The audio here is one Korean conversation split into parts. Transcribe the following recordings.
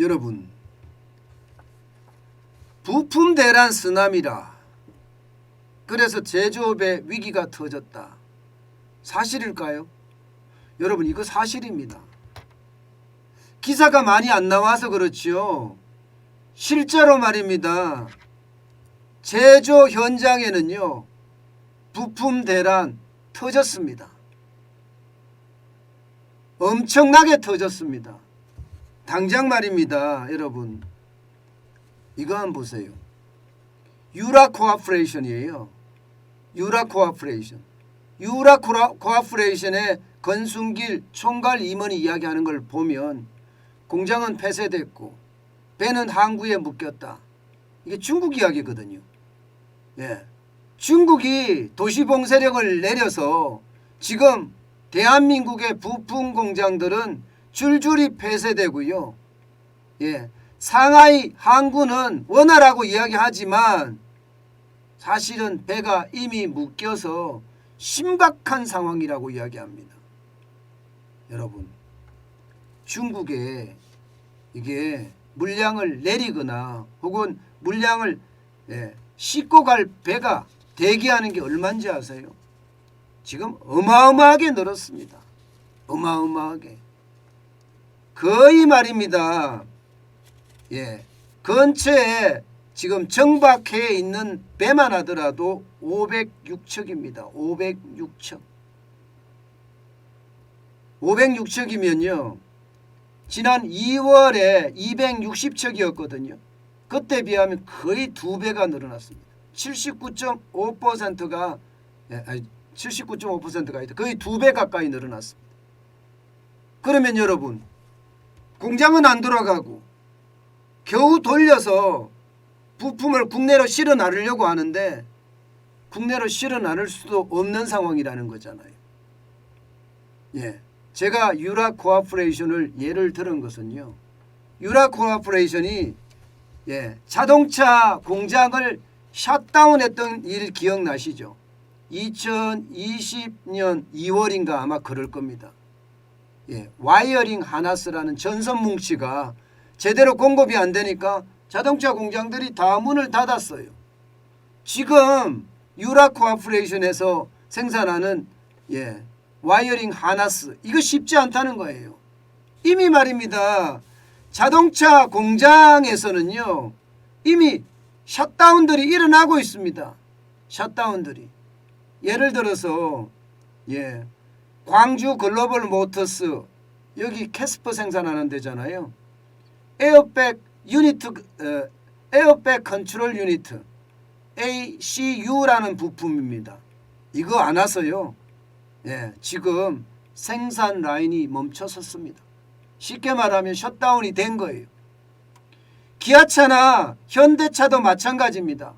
여러분, 부품 대란 쓰나미라. 그래서 제조업에 위기가 터졌다. 사실일까요? 여러분, 이거 사실입니다. 기사가 많이 안 나와서 그렇지요. 실제로 말입니다. 제조 현장에는요, 부품 대란 터졌습니다. 엄청나게 터졌습니다. 당장 말입니다. 여러분, 이거 한번 보세요. 유라코아퍼레이션이에요. 유라코아퍼레이션. 유라코아퍼레이션의 건순길 총괄 임원이 이야기하는 걸 보면 공장은 폐쇄됐고 배는 항구에 묶였다. 이게 중국 이야기거든요. 예. 중국이 도시봉쇄령을 내려서 지금 대한민국의 부품 공장들은 줄줄이 폐쇄되고요. 예. 상하이 항구는 원활하고 이야기하지만 사실은 배가 이미 묶여서 심각한 상황이라고 이야기합니다. 여러분, 중국에 이게 물량을 내리거나 혹은 물량을 싣고 갈 배가 대기하는 게 얼마인지 아세요? 지금 어마어마하게 늘었습니다. 어마어마하게. 거의 말입니다. 예, 근처에 지금 정박해 있는 배만 하더라도 506척입니다. 506척. 506척이면요. 지난 2월에 260척이었거든요. 그때 비하면 거의 2배가 늘어났습니다. 79.5%가 79.5%가 아니다. 거의 2배 가까이 늘어났습니다. 그러면 여러분, 공장은 안 돌아가고 겨우 돌려서 부품을 국내로 실어 나르려고 하는데 국내로 실어 나를 수도 없는 상황이라는 거잖아요. 예, 제가 유라코아퍼레이션을 예를 들은 것은요. 유라코아퍼레이션이 자동차 공장을 셧다운했던 일 기억나시죠? 2020년 2월인가 아마 그럴 겁니다. 와이어링 하나스라는 전선 뭉치가 제대로 공급이 안 되니까 자동차 공장들이 다 문을 닫았어요. 지금 유라코아퍼레이션에서 생산하는 와이어링 하나스, 이거 쉽지 않다는 거예요. 이미 말입니다. 자동차 공장에서는요, 이미 셧다운들이 일어나고 있습니다. 셧다운들이. 예를 들어서 광주 글로벌 모터스, 여기 캐스퍼 생산하는 데잖아요. 에어백 컨트롤 유니트 ACU라는 부품입니다. 이거 안 와서요. 지금 생산 라인이 멈춰섰습니다. 쉽게 말하면 셧다운이 된 거예요. 기아차나 현대차도 마찬가지입니다.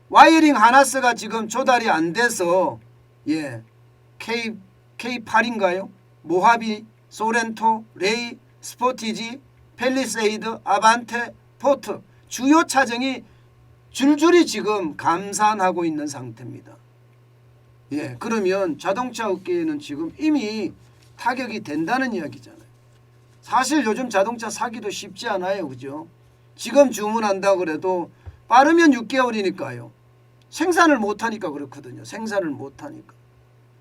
와이어링 하나스가 지금 조달이 안 돼서 K8인가요? 모하비, 소렌토, 레이, 스포티지, 펠리세이드, 아반테, 포트 주요 차종이 줄줄이 지금 감산하고 있는 상태입니다. 그러면 자동차 업계에는 지금 이미 타격이 된다는 이야기잖아요. 사실 요즘 자동차 사기도 쉽지 않아요. 그죠? 지금 주문한다고 그래도 빠르면 6개월이니까요. 생산을 못하니까 그렇거든요. 생산을 못하니까.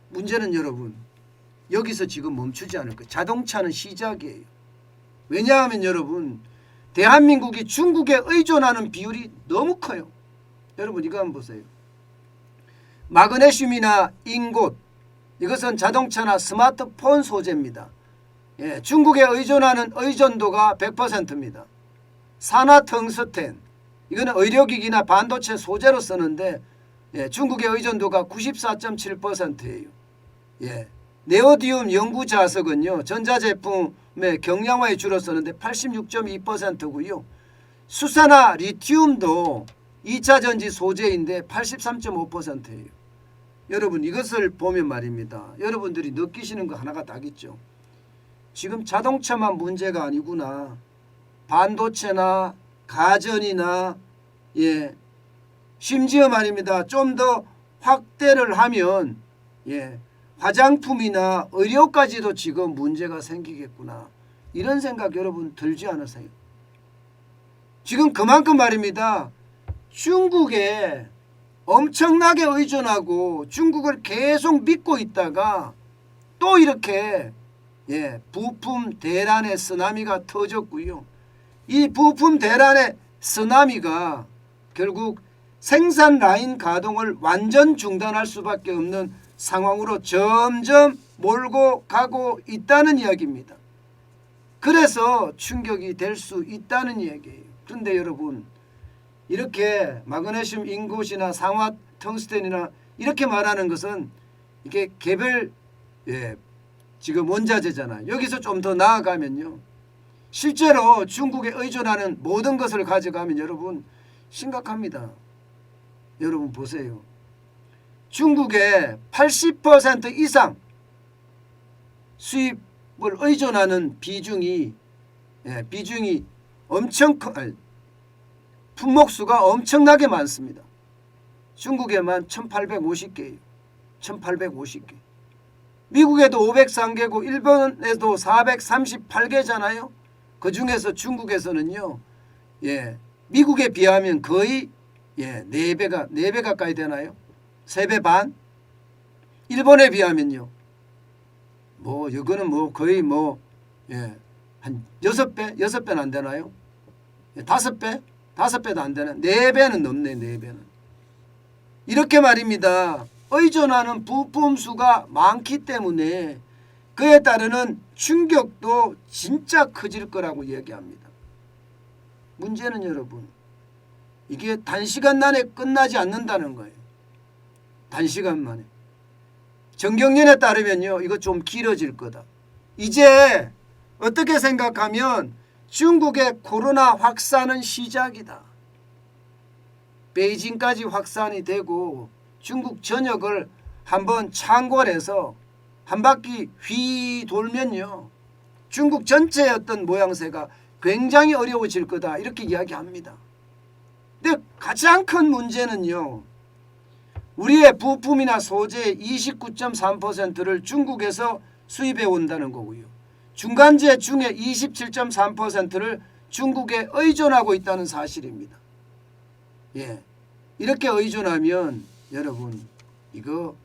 문제는 여러분, 여기서 지금 멈추지 않을 거예요. 자동차는 시작이에요. 왜냐하면 여러분, 대한민국이 중국에 의존하는 비율이 너무 커요. 여러분, 이거 한번 보세요. 마그네슘이나 잉곶, 이것은 자동차나 스마트폰 소재입니다. 중국에 의존하는 의존도가 100%입니다. 산화텅스텐, 이거는 의료기기나 반도체 소재로 쓰는데 중국의 의존도가 94.7%예요. 네오디움 영구자석은요, 전자제품의 경량화에 주로 쓰는데 86.2%고요. 수산화 리튬도 2차전지 소재인데 83.5%예요. 여러분, 이것을 보면 말입니다. 여러분들이 느끼시는 거 하나가 딱 있죠. 지금 자동차만 문제가 아니구나. 반도체나 가전이나 심지어 말입니다. 좀 더 확대를 하면 화장품이나 의료까지도 지금 문제가 생기겠구나. 이런 생각 여러분 들지 않으세요? 지금 그만큼 말입니다. 중국에 엄청나게 의존하고 중국을 계속 믿고 있다가 또 이렇게 부품 대란의 쓰나미가 터졌고요. 이 부품 대란의 쓰나미가 결국 생산 라인 가동을 완전 중단할 수밖에 없는 상황으로 점점 몰고 가고 있다는 이야기입니다. 그래서 충격이 될 수 있다는 이야기예요. 그런데 여러분, 이렇게 마그네슘 잉굼이나 상화 텅스텐이나 이렇게 말하는 것은 이게 개별 지금 원자재잖아요. 여기서 좀 더 나아가면요, 실제로 중국에 의존하는 모든 것을 가져가면 여러분 심각합니다. 여러분 보세요. 중국의 80% 이상 수입을 의존하는 비중이 엄청 품목수가 엄청나게 많습니다. 중국에만 1850개예요. 1850개. 미국에도 503개고 일본에도 438개잖아요. 그중에서 중국에서는요, 미국에 비하면 거의 4배 가까이 되나요? 3배 반? 일본에 비하면요, 이거는 거의 한 6배는 안 되나요? 5배? 5배도 안 되나? 4배는 넘네, 4배는. 이렇게 말입니다. 의존하는 부품 수가 많기 때문에 그에 따르는 충격도 진짜 커질 거라고 이야기합니다. 문제는 여러분, 이게 단시간 안에 끝나지 않는다는 거예요. 단시간 만에. 정경련에 따르면요, 이거 좀 길어질 거다. 이제 어떻게 생각하면 중국의 코로나 확산은 시작이다. 베이징까지 확산이 되고 중국 전역을 한번 창궐해서 한 바퀴 휘 돌면요, 중국 전체의 어떤 모양새가 굉장히 어려워질 거다, 이렇게 이야기합니다. 근데 가장 큰 문제는요, 우리의 부품이나 소재의 29.3%를 중국에서 수입해 온다는 거고요. 중간재 중에 27.3%를 중국에 의존하고 있다는 사실입니다. 이렇게 의존하면 여러분, 이거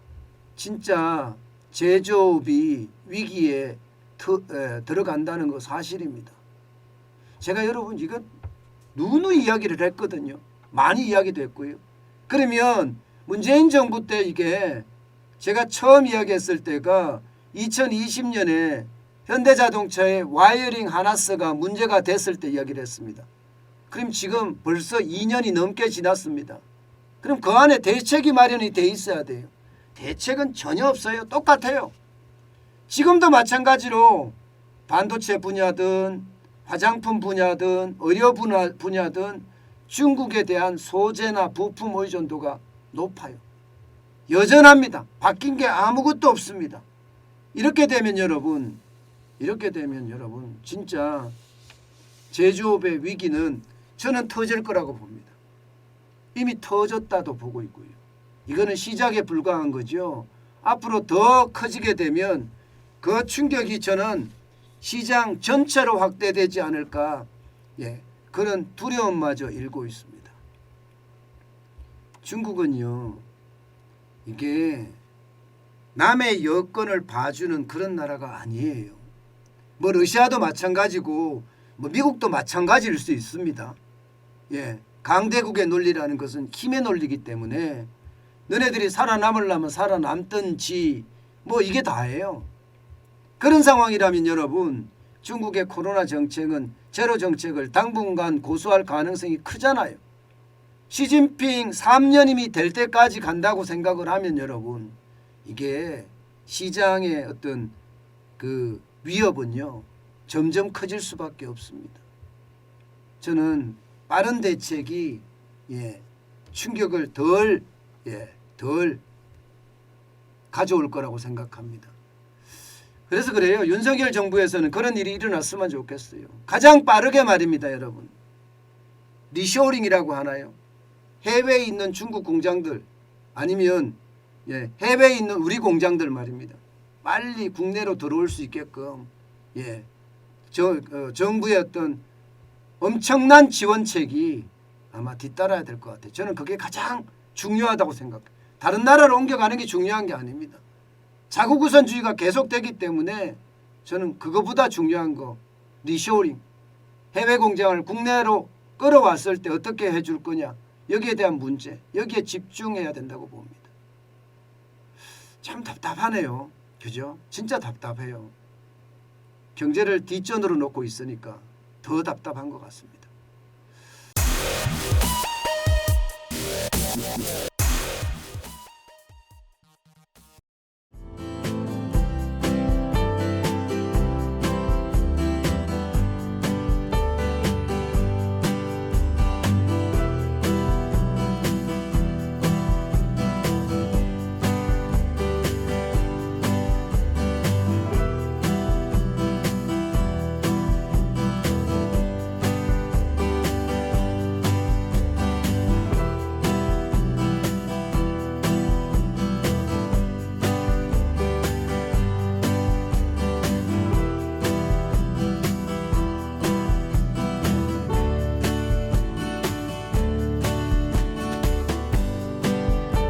진짜 제조업이 위기에 들어간다는 거 사실입니다. 제가 여러분 이거 누누이 이야기를 했거든요. 많이 이야기도 했고요. 그러면 문재인 정부 때 이게 제가 처음 이야기했을 때가 2020년에 현대자동차의 와이어링 하나스가 문제가 됐을 때 이야기를 했습니다. 그럼 지금 벌써 2년이 넘게 지났습니다. 그럼 그 안에 대책이 마련이 돼 있어야 돼요. 대책은 전혀 없어요. 똑같아요. 지금도 마찬가지로 반도체 분야든 화장품 분야든 의료 분야든 중국에 대한 소재나 부품 의존도가 높아요. 여전합니다. 바뀐 게 아무것도 없습니다. 이렇게 되면 여러분 진짜 제조업의 위기는 저는 터질 거라고 봅니다. 이미 터졌다도 보고 있고요. 이거는 시작에 불과한 거죠. 앞으로 더 커지게 되면 그 충격이 저는 시장 전체로 확대되지 않을까, 그런 두려움마저 일고 있습니다. 중국은요, 이게 남의 여건을 봐주는 그런 나라가 아니에요. 러시아도 마찬가지고 미국도 마찬가지일 수 있습니다. 강대국의 논리라는 것은 힘의 논리이기 때문에 너네들이 살아남으려면 살아남든지 이게 다예요. 그런 상황이라면 여러분, 중국의 코로나 정책은 제로 정책을 당분간 고수할 가능성이 크잖아요. 시진핑 3년임이 될 때까지 간다고 생각을 하면 여러분, 이게 시장의 어떤 그 위협은요, 점점 커질 수밖에 없습니다. 저는 빠른 대책이 충격을 덜 가져올 거라고 생각합니다. 그래서 그래요. 윤석열 정부에서는 그런 일이 일어났으면 좋겠어요. 가장 빠르게 말입니다, 여러분. 리쇼링이라고 하나요? 해외에 있는 중국 공장들 아니면 해외에 있는 우리 공장들 말입니다. 빨리 국내로 들어올 수 있게끔 정부의 어떤 엄청난 지원책이 아마 뒤따라야 될 것 같아요. 저는 그게 가장 중요하다고 생각해요. 다른 나라로 옮겨가는 게 중요한 게 아닙니다. 자국 우선주의가 계속되기 때문에 저는 그거보다 중요한 거 리쇼링, 해외 공장을 국내로 끌어왔을 때 어떻게 해줄 거냐, 여기에 대한 문제, 여기에 집중해야 된다고 봅니다. 참 답답하네요. 그죠? 진짜 답답해요. 경제를 뒷전으로 놓고 있으니까 더 답답한 것 같습니다.